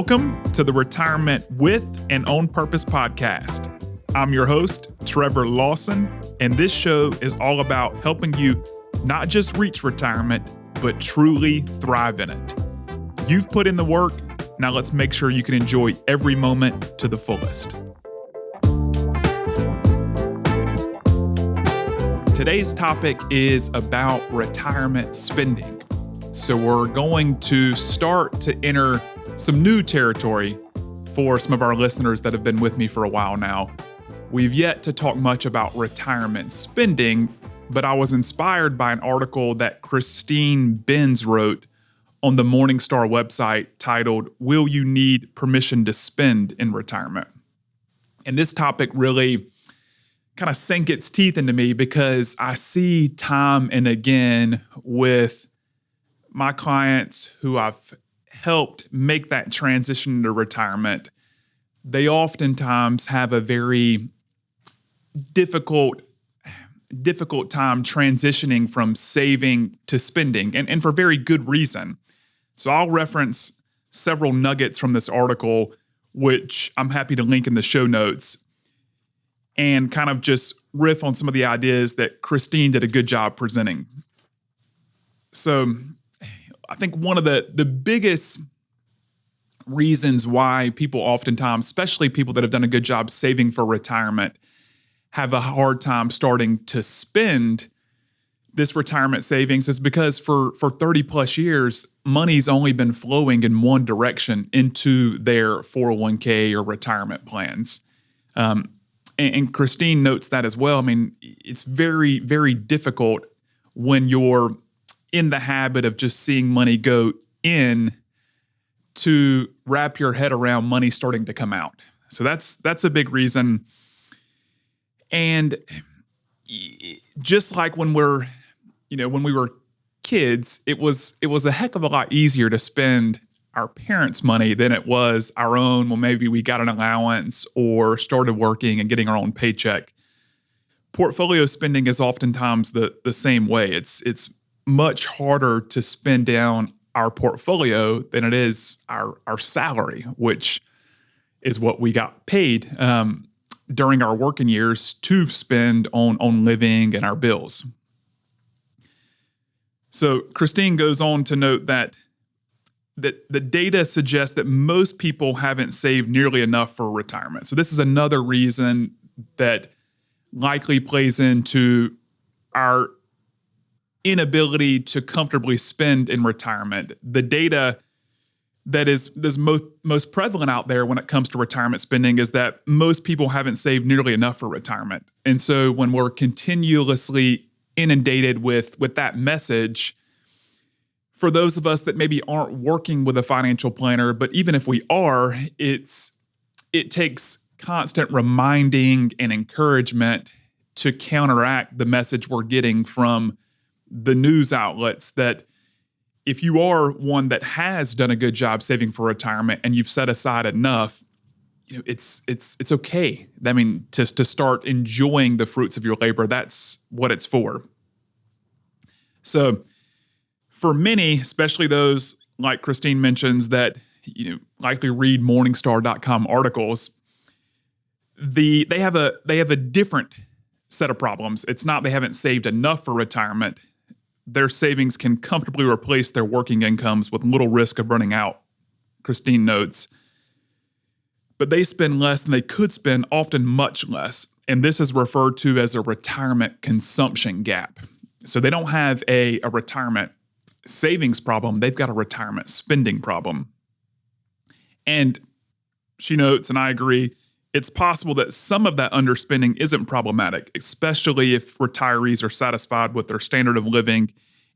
Welcome to the Retirement with and On Purpose podcast. I'm your host, Trevor Lawson, and this show is all about helping you not just reach retirement, but truly thrive in it. You've put in the work, now let's make sure you can enjoy every moment to the fullest. Today's topic is about retirement spending. So we're going to start to enter some new territory for some of our listeners that have been with me for a while now. We've yet to talk much about retirement spending, but I was inspired by an article that Benz wrote on the Morningstar website titled, "Will You Need Permission to Spend in Retirement?" And this topic really kind of sank its teeth into me because I see time and again with my clients who I've helped make that transition into retirement, they oftentimes have a very difficult time transitioning from saving to spending, and for very good reason. So I'll reference several nuggets from this article, which I'm happy to link in the show notes, and kind of just riff on some of the ideas that Christine did a good job presenting. So I think one of the biggest reasons why people oftentimes, especially people that have done a good job saving for retirement, have a hard time starting to spend this retirement savings is because for 30 plus years, money's only been flowing in one direction into their 401k or retirement plans. And Christine notes that as well. I mean, it's very, very difficult when you're in the habit of just seeing money go in to wrap your head around money starting to come out. So that's a big reason. And just like when we were kids, it was a heck of a lot easier to spend our parents' money than it was our own. Well, maybe we got an allowance or started working and getting our own paycheck. Portfolio spending is oftentimes the same way. It's much harder to spend down our portfolio than it is our salary, which is what we got paid during our working years to spend on living and our bills. So Christine goes on to note that the data suggests that most people haven't saved nearly enough for retirement. So this is another reason that likely plays into our inability to comfortably spend in retirement. The data that is most prevalent out there when it comes to retirement spending is that most people haven't saved nearly enough for retirement. And so when we're continuously inundated with that message, for those of us that maybe aren't working with a financial planner, but even if we are, it takes constant reminding and encouragement to counteract the message we're getting from the news outlets that if you are one that has done a good job saving for retirement and you've set aside enough, it's okay. I mean, to start enjoying the fruits of your labor, that's what it's for. So for many, especially those like Christine mentions that likely read Morningstar.com articles, they have a different set of problems. It's not they haven't saved enough for retirement. Their savings can comfortably replace their working incomes with little risk of running out, Christine notes. But they spend less than they could spend, often much less. And this is referred to as a retirement consumption gap. So they don't have a retirement savings problem. They've got a retirement spending problem. And she notes, and I agree, it's possible that some of that underspending isn't problematic, especially if retirees are satisfied with their standard of living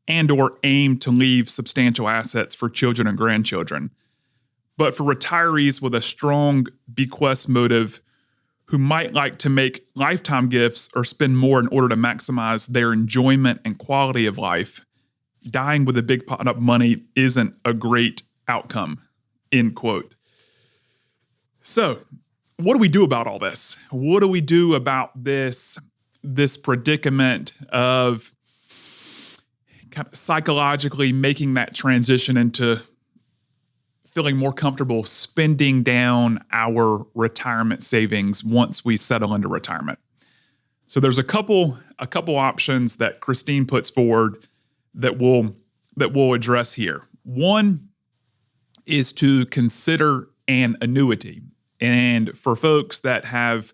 and or aim to leave substantial assets for children and grandchildren. But for retirees with a strong bequest motive who might like to make lifetime gifts or spend more in order to maximize their enjoyment and quality of life, dying with a big pot of money isn't a great outcome, end quote. So what do we do about all this? What do we do about this predicament of kind of psychologically making that transition into feeling more comfortable spending down our retirement savings once we settle into retirement. So there's a couple options that Christine puts forward that we'll address here. One is to consider an annuity. And for folks that have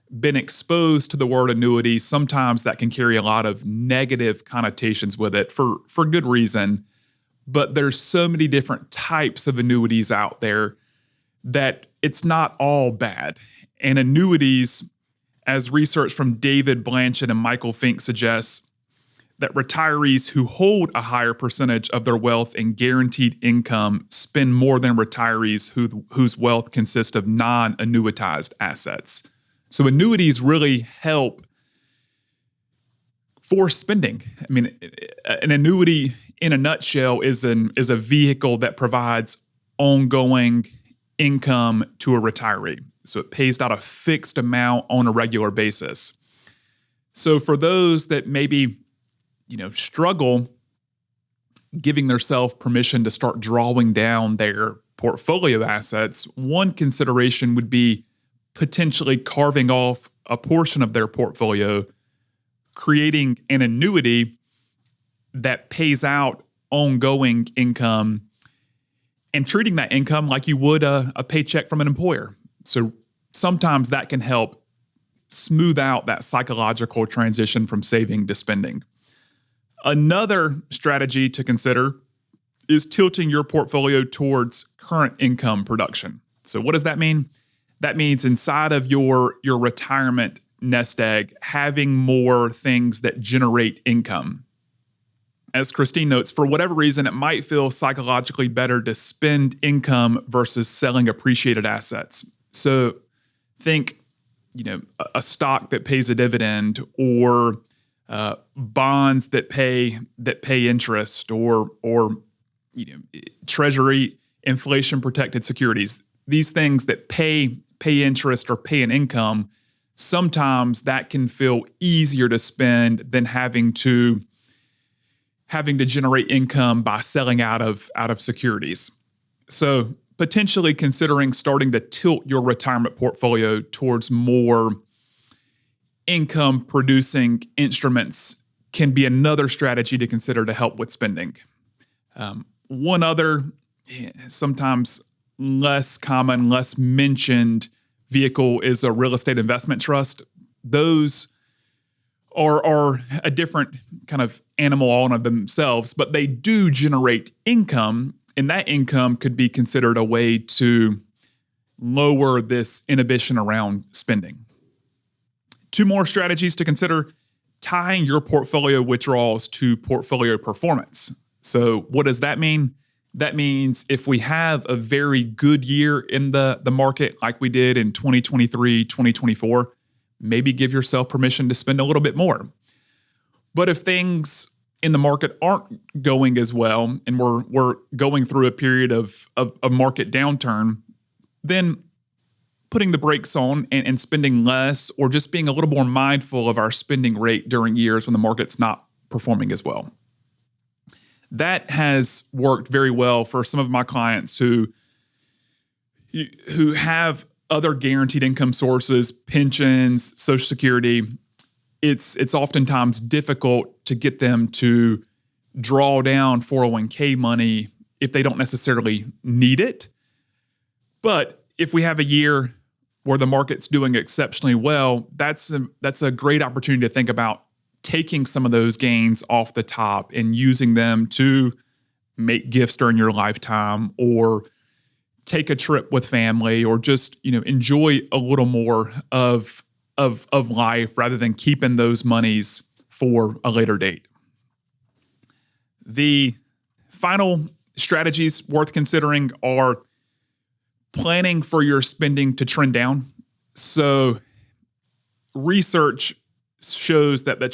been exposed to the word annuity, sometimes that can carry a lot of negative connotations with it for good reason. But there's so many different types of annuities out there that it's not all bad. And annuities, as research from David Blanchett and Michael Fink suggests, that retirees who hold a higher percentage of their wealth in guaranteed income spend more than retirees whose wealth consists of non-annuitized assets. So annuities really help for spending. I mean, an annuity in a nutshell is a vehicle that provides ongoing income to a retiree. So it pays out a fixed amount on a regular basis. So for those that maybe struggle giving themselves permission to start drawing down their portfolio assets, one consideration would be potentially carving off a portion of their portfolio, creating an annuity that pays out ongoing income, and treating that income like you would a paycheck from an employer. So sometimes that can help smooth out that psychological transition from saving to spending. Another strategy to consider is tilting your portfolio towards current income production. So what does that mean? That means inside of your retirement nest egg, having more things that generate income. As Christine notes, for whatever reason, it might feel psychologically better to spend income versus selling appreciated assets. So think, a stock that pays a dividend, or bonds that pay interest, or treasury inflation protected securities. These things that pay interest or pay an income, sometimes that can feel easier to spend than having to generate income by selling out of securities. So potentially considering starting to tilt your retirement portfolio towards more income producing instruments can be another strategy to consider to help with spending. One other, sometimes less common, less mentioned vehicle is a real estate investment trust. Those are a different kind of animal all in of themselves, but they do generate income, and that income could be considered a way to lower this inhibition around spending. Two more strategies to consider: tying your portfolio withdrawals to portfolio performance. So what does that mean? That means if we have a very good year in the market like we did in 2023, 2024, maybe give yourself permission to spend a little bit more. But if things in the market aren't going as well, and we're going through a period of market downturn, then putting the brakes on and spending less, or just being a little more mindful of our spending rate during years when the market's not performing as well. That has worked very well for some of my clients who have other guaranteed income sources, pensions, Social Security. It's oftentimes difficult to get them to draw down 401k money if they don't necessarily need it. But if we have a year where the market's doing exceptionally well, that's a great opportunity to think about taking some of those gains off the top and using them to make gifts during your lifetime, or take a trip with family, or just enjoy a little more of life rather than keeping those monies for a later date. The final strategies worth considering are planning for your spending to trend down. So research shows that the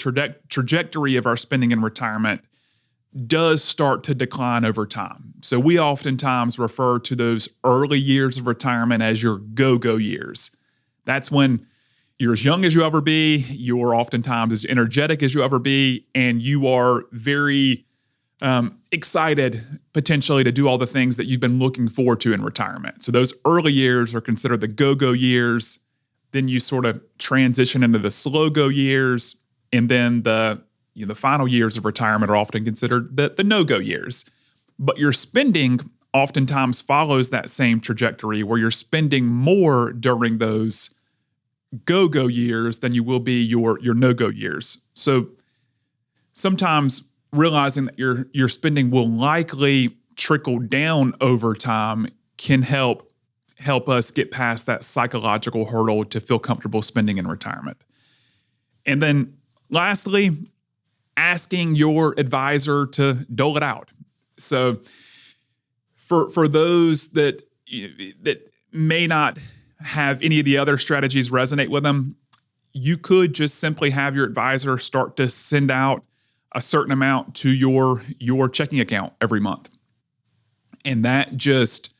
trajectory of our spending in retirement does start to decline over time. So we oftentimes refer to those early years of retirement as your go-go years. That's when you're as young as you ever be, you're oftentimes as energetic as you ever be, and you are very excited potentially to do all the things that you've been looking forward to in retirement. So those early years are considered the go-go years. Then you sort of transition into the slow-go years. And then the final years of retirement are often considered the no-go years. But your spending oftentimes follows that same trajectory where you're spending more during those go-go years than you will be your no-go years. So sometimes realizing that your spending will likely trickle down over time can help us get past that psychological hurdle to feel comfortable spending in retirement. And then lastly, asking your advisor to dole it out. So for those that may not have any of the other strategies resonate with them, you could just simply have your advisor start to send out a certain amount to your checking account every month. And that just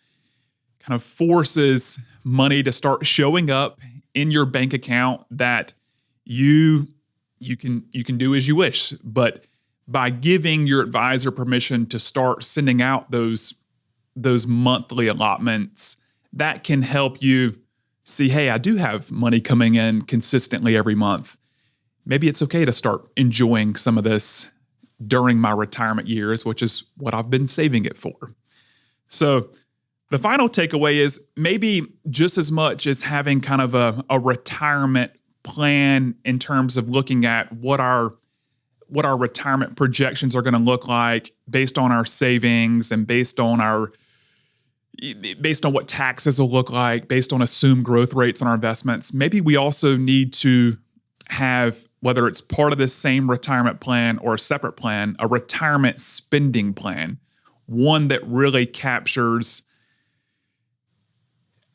kind of forces money to start showing up in your bank account that you can do as you wish. But by giving your advisor permission to start sending out those monthly allotments, that can help you see, hey, I do have money coming in consistently every month. Maybe it's okay to start enjoying some of this during my retirement years, which is what I've been saving it for. So the final takeaway is maybe just as much as having kind of a retirement plan in terms of looking at what our retirement projections are going to look like based on our savings and based on what taxes will look like, based on assumed growth rates on our investments. Maybe we also need to have, whether it's part of this same retirement plan or a separate plan, a retirement spending plan, one that really captures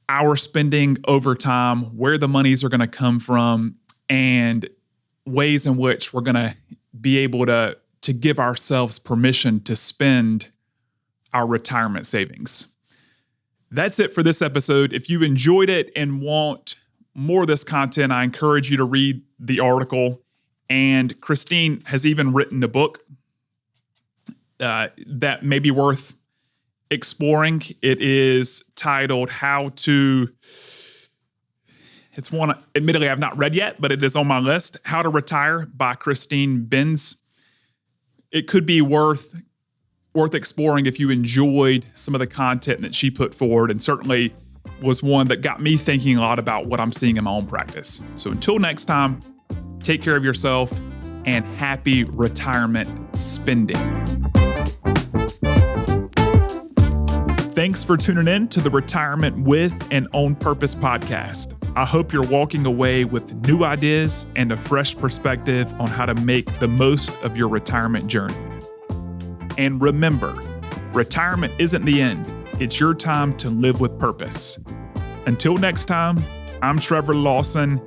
our spending over time, where the monies are going to come from, and ways in which we're going to be able to give ourselves permission to spend our retirement savings. That's it for this episode. If you enjoyed it and want more of this content, I encourage you to read the article. And Christine has even written a book that may be worth exploring. It is titled it's one, admittedly, I've not read yet, but it is on my list, How to Retire by Christine Benz. It could be worth exploring if you enjoyed some of the content that she put forward, and certainly was one that got me thinking a lot about what I'm seeing in my own practice. So until next time, take care of yourself and happy retirement spending. Thanks for tuning in to the Retirement with and On Purpose podcast. I hope you're walking away with new ideas and a fresh perspective on how to make the most of your retirement journey. And remember, retirement isn't the end. It's your time to live with purpose. Until next time, I'm Trevor Lawson.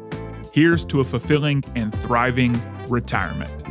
Here's to a fulfilling and thriving retirement.